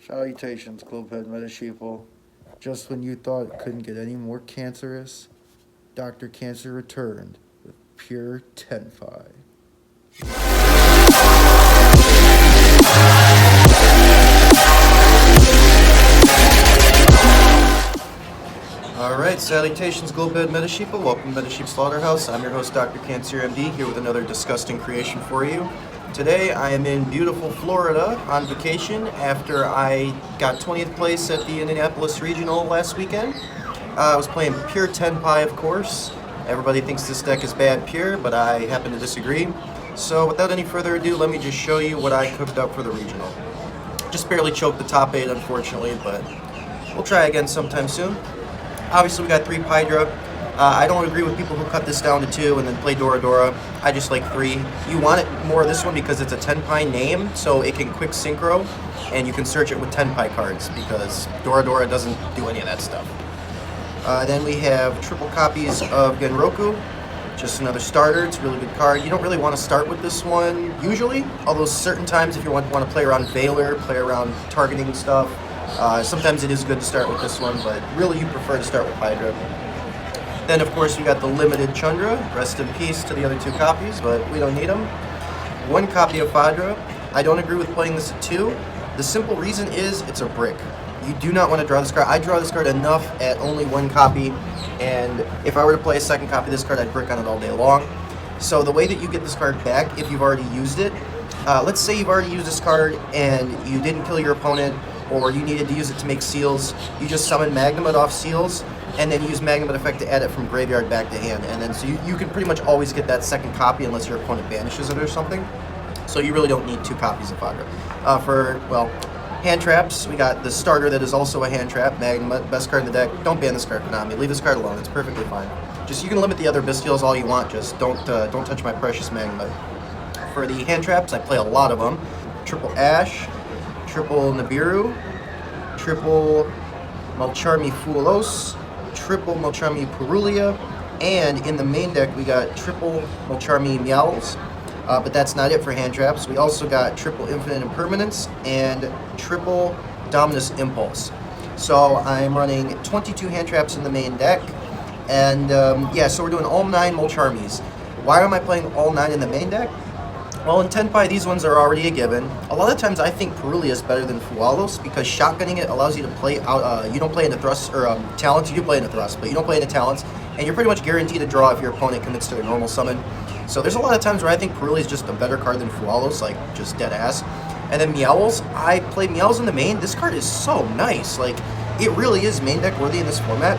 Salutations, Globehead Metasheeple. Just when you thought it couldn't get any more cancerous, Dr. Cancer returned with pure TENPAI. Alright, salutations, Globehead Metasheeple. Welcome to Metasheep Slaughterhouse. I'm your host, Dr. Cancer MD, here with another disgusting creation for you. Today, I am in beautiful Florida on vacation after I got 20th place at the Indianapolis Regional last weekend. I was playing pure TENPAI, of course. Everybody thinks this deck is bad pure, but I happen to disagree. So without any further ado, let me just show you what I cooked up for the Regional. Just barely choked the top 8, unfortunately, but we'll try again sometime soon. Obviously, we got 3 Pydra. I don't agree with people who cut this down to 2 and then play Dora Dora. I just like 3. You want it more of this one because it's a TENPAI name, so it can quick synchro, and you can search it with TENPAI cards because Dora Dora doesn't do any of that stuff. Then we have triple copies of Genroku, just another starter. It's a really good card. You don't really want to start with this one usually, although certain times if you want to play around Valor, play around targeting stuff, sometimes it is good to start with this one, but really you prefer to start with Hydra. Then of course we got the limited Chundra. Rest in peace to the other 2 copies, but we don't need them. 1 copy of Fadra. I don't agree with playing this at 2. The simple reason is it's a brick. You do not want to draw this card. I draw this card enough at only 1 copy, and if I were to play a second copy of this card, I'd brick on it all day long. So the way that you get this card back, if you've already used it, let's say you've already used this card and you didn't kill your opponent, or you needed to use it to make seals, you just summon Magnamut off seals, and then use Magnamut effect to add it from graveyard back to hand. And then so you can pretty much always get that second copy unless your opponent banishes it or something. So you really don't need 2 copies of Fadra. Hand traps, we got the starter that is also a hand trap, Magnamut, best card in the deck. Don't ban this card, Konami. Leave this card alone, it's perfectly fine. Just, you can limit the other Bestials all you want, just don't touch my precious Magnamut. For the hand traps, I play a lot of them. Triple Ash, triple Nibiru, triple Malcharmi Fuelos, triple Malcharmi Purulia, and in the main deck we got triple Malcharmi Meowls, but that's not it for hand traps. We also got triple Infinite Impermanence and triple Dominus Impulse. So I'm running 22 hand traps in the main deck, and so we're doing all 9 Malcharmis. Why am I playing all 9 in the main deck? Well, in TENPAI, these ones are already a given. A lot of times I think Purulia is better than Fualos because shotgunning it allows you to play out, you don't play into thrusts or talents, you do play into thrusts, but you don't play into talents, and you're pretty much guaranteed to draw if your opponent commits to their normal summon. So there's a lot of times where I think Purulia is just a better card than Fualos, like just dead ass. And then Meowls, I play Meowls in the main. This card is so nice, like it really is main deck worthy in this format.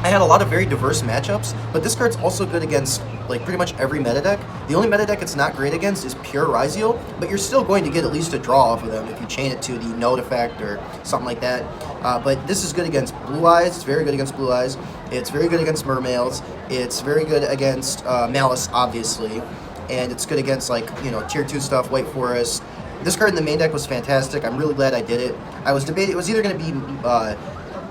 I had a lot of very diverse matchups, but this card's also good against like pretty much every meta deck. The only meta deck it's not great against is pure Ryziel, but you're still going to get at least a draw off of them if you chain it to the Note effect or something like that. But this is good against Blue Eyes. It's very good against Blue Eyes. It's very good against Mermails. It's very good against Malice, obviously, and it's good against like tier 2 stuff, White Forest. This card in the main deck was fantastic. I'm really glad I did it. I was debating. It was either going to be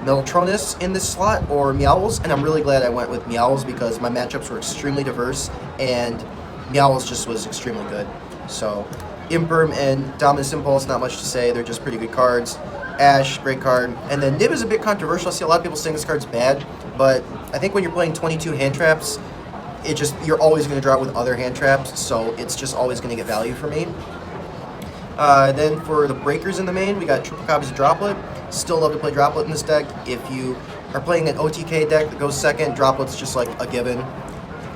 Meltronus in this slot or Meowls, and I'm really glad I went with Meowls because my matchups were extremely diverse and Meowls just was extremely good. So Imperm and Dominus Impulse, not much to say, they're just pretty good cards. Ash, great card. And then Nib is a bit controversial. I see a lot of people saying this card's bad, but I think when you're playing 22 hand traps, you're always going to draw it with other hand traps, so it's just always going to get value for me. Then for the breakers in the main, we got triple copies of Droplet. Still love to play Droplet in this deck. If you are playing an OTK deck that goes second, Droplet's just like a given.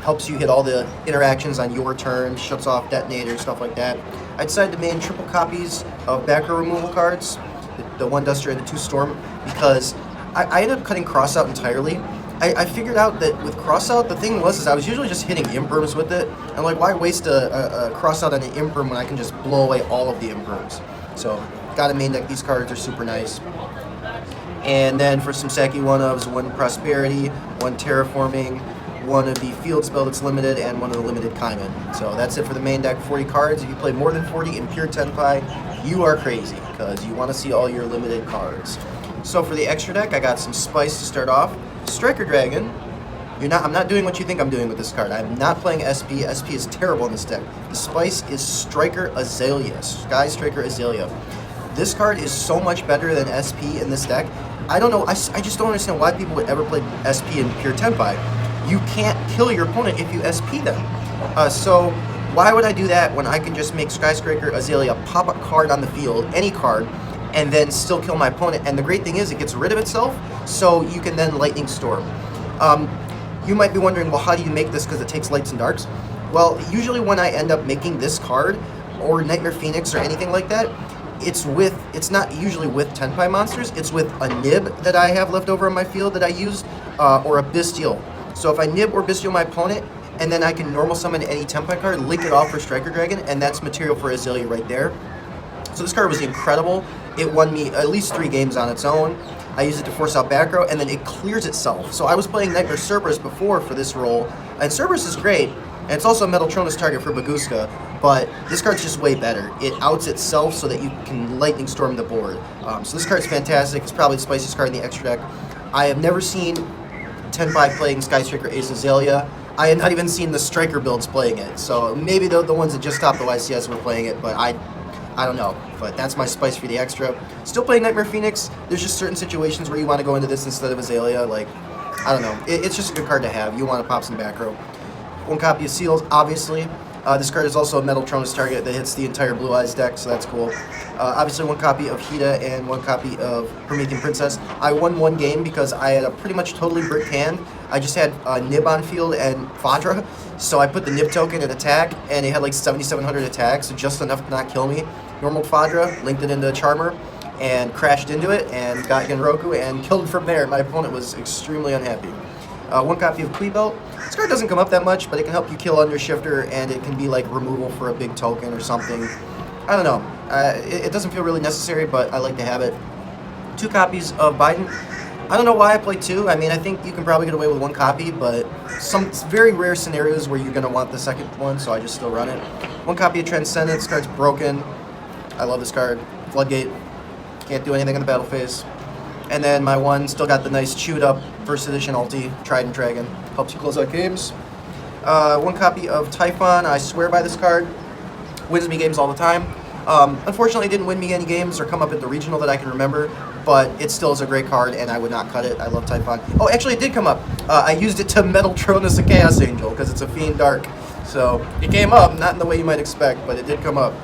Helps you hit all the interactions on your turn, shuts off detonators, stuff like that. I decided to main triple copies of backer removal cards, the 1 Duster and the 2 Storm, because I ended up cutting Crossout entirely. I figured out that with Crossout, the thing was I was usually just hitting Imperms with it. I'm like, why waste a Crossout on an Imperm when I can just blow away all of the Imperms? So, got a main deck. These cards are super nice. And then for some Saki 1-ofs, 1 Prosperity, 1 Terraforming, 1 of the Field Spell that's limited, and 1 of the limited Kaiman. So that's it for the main deck, 40 cards. If you play more than 40 in pure TENPAI, you are crazy, because you want to see all your limited cards. So for the extra deck, I got some Spice to start off. Striker Dragon. I'm not doing what you think I'm doing with this card. I'm not playing SP. SP is terrible in this deck. The Spice is Striker Azalea. Sky Striker Azalea. This card is so much better than SP in this deck. I don't know, I just don't understand why people would ever play SP in pure Tenpai. You can't kill your opponent if you SP them. So why would I do that when I can just make Skyscraper Azalea pop a card on the field, any card, and then still kill my opponent? And the great thing is it gets rid of itself, so you can then Lightning Storm. You might be wondering, well, how do you make this because it takes lights and darks? Well, usually when I end up making this card, or Nightmare Phoenix or anything like that, it's not usually with Tenpai monsters, it's with a Nib that I have left over on my field that I used, or a Bestial. So if I Nib or Bestial my opponent, and then I can normal summon any Tenpai card, link it off for Striker Dragon, and that's material for Azalea right there. So this card was incredible. It won me at least 3 games on its own. I used it to force out back row, and then it clears itself. So I was playing Nightmare Cerberus before for this role, and Cerberus is great, and it's also a Metaltronus target for Baguska, but this card's just way better. It outs itself so that you can Lightning Storm the board. So this card's fantastic. It's probably the spiciest card in the extra deck. I have never seen Tenpai playing Skyscraper Ace Azalea. I have not even seen the Striker builds playing it, so maybe the ones that just topped the YCS were playing it, but I don't know, but that's my spice for the extra. Still playing Nightmare Phoenix. There's just certain situations where you want to go into this instead of Azalea. Like, I don't know. It's just a good card to have. You want to pop some back row. 1 copy of Seals, obviously. This card is also a Metaltronus target that hits the entire Blue Eyes deck, so that's cool. Obviously 1 copy of Hida and 1 copy of Promethean Princess. I won 1 game because I had a pretty much totally bricked hand. I just had Nib on field and Fadra, so I put the Nib token in attack, and it had like 7,700 attacks, so just enough to not kill me. Normal Fadra, linked it into Charmer, and crashed into it, and got Genroku, and killed from there. My opponent was extremely unhappy. 1 copy of Quibelt. This card doesn't come up that much, but it can help you kill under Shifter, and it can be like removal for a big token or something. I don't know. It doesn't feel really necessary, but I like to have it. 2 copies of Biden. I don't know why I played 2. I mean, I think you can probably get away with 1 copy, but some very rare scenarios where you're going to want the second one, so I just still run it. 1 copy of Transcendence. This card's broken. I love this card. Floodgate. Can't do anything in the battle phase. And then my 1 still got the nice chewed up first edition ulti, Trident Dragon. Helps you close out games. 1 copy of Typhon. I swear by this card. Wins me games all the time. Unfortunately, it didn't win me any games or come up at the regional that I can remember, but it still is a great card, and I would not cut it. I love Typhon. Oh, actually, it did come up. I used it to Metaltronus a Chaos Angel, because it's a Fiend Dark. So, it came up, not in the way you might expect, but it did come up.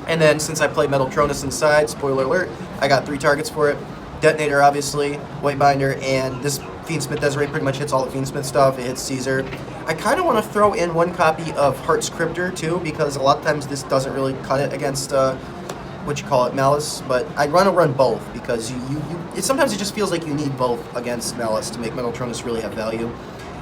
And then, since I played Metaltronus inside, spoiler alert, I got 3 targets for it. Detonator, obviously, White Binder, and this Fiendsmith Desiree pretty much hits all the Fiendsmith stuff. It hits Caesar. I kind of want to throw in 1 copy of Heart's Cryptor, too, because a lot of times this doesn't really cut it against, Malice, but I'd want to run both, because sometimes it just feels like you need both against Malice to make Metaltronus really have value.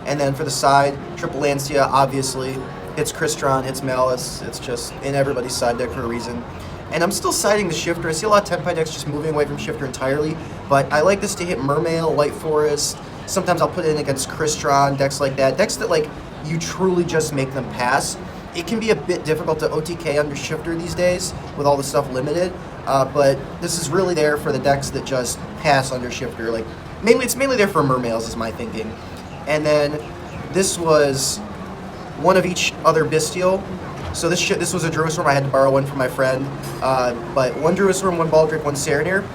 And then for the side, Triple Lancia, obviously, hits Crystron, hits Malice. It's just in everybody's side deck for a reason. And I'm still siding the Shifter. I see a lot of Tenpai decks just moving away from Shifter entirely, but I like this to hit Mermail, White Forest. Sometimes I'll put it in against Crystron, decks like that. Decks that, like, you truly just make them pass. It can be a bit difficult to OTK under Shifter these days with all the stuff limited, but this is really there for the decks that just pass under Shifter. Like, it's mainly there for Mermails is my thinking. And then this was 1 of each other Bestial. So this was a Druisworm. I had to borrow 1 from my friend, but 1 Druisworm, 1 Baldric, 1 Serenir.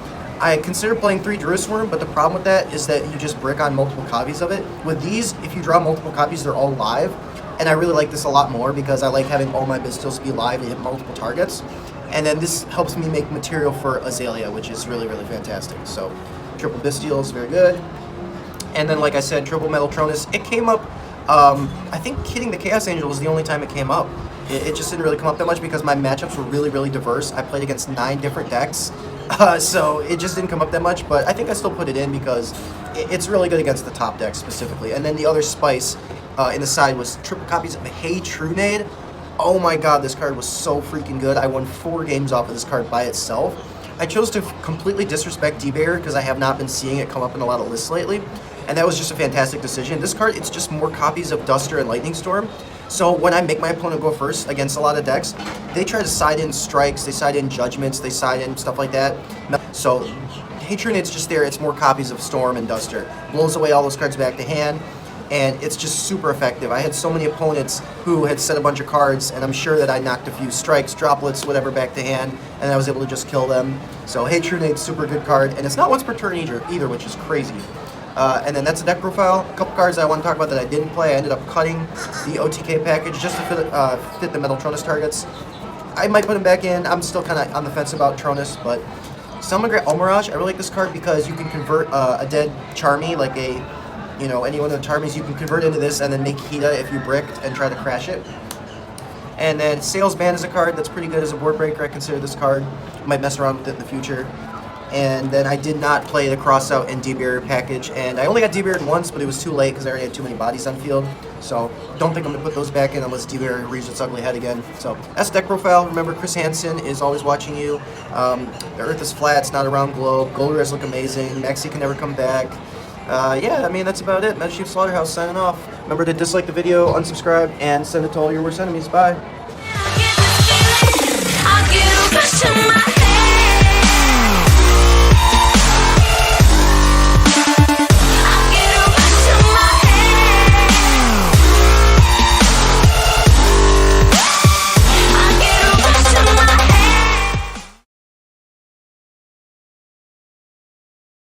I considered playing 3 Druisworm, but the problem with that is that you just brick on multiple copies of it. With these, if you draw multiple copies, they're all live, and I really like this a lot more because I like having all my Bestials be live and hit multiple targets. And then this helps me make material for Azalea, which is really, really fantastic. So triple Bestial is very good. And then, like I said, triple Metaltronus. It came up, I think hitting the Chaos Angel was the only time it came up. It just didn't really come up that much because my matchups were really, really diverse. I played against 9 different decks, so it just didn't come up that much, but I think I still put it in because it's really good against the top decks specifically. And then the other spice in the side was triple copies of Hey Trunade. Oh my god, this card was so freaking good. I won 4 games off of this card by itself. I chose to completely disrespect D-Bear because I have not been seeing it come up in a lot of lists lately, and that was just a fantastic decision. This card, it's just more copies of Duster and Lightning Storm. So when I make my opponent go first against a lot of decks, they try to side in Strikes, they side in Judgments, they side in stuff like that. So Hey Trunade's just there, it's more copies of Storm and Duster. Blows away all those cards back to hand. and it's just super effective. I had so many opponents who had set a bunch of cards, and I'm sure that I knocked a few strikes, droplets, whatever back to hand, and I was able to just kill them. So Hatred Nade's super good card, and it's not once per turn either, which is crazy. And then that's the deck profile. A couple cards I want to talk about that I didn't play. I ended up cutting the OTK package just to fit the Metal Tronus targets. I might put him back in. I'm still kind of on the fence about Tronus, but Salamangreat Almirage, I really like this card because you can convert a dead Charmy, like any one of the Charmies, you can convert into this and then make Hita if you bricked and try to crash it. And then Salesman is a card that's pretty good as a board breaker. I consider this card. Might mess around with it in the future. And then I did not play the Crossout and D-Barrier package, and I only got D-Barriered once, but it was too late because I already had too many bodies on field. So don't think I'm going to put those back in unless D-Barrier reaches its ugly head again. So that's deck profile. Remember, Chris Hansen is always watching you. The Earth is flat, it's not a round globe. Goldra's look amazing. Maxi can never come back. Yeah, I mean, that's about it. Metal Sheep Slaughterhouse signing off. Remember to dislike the video, unsubscribe, and send it to all your worst enemies. Bye. I'll get a rush in my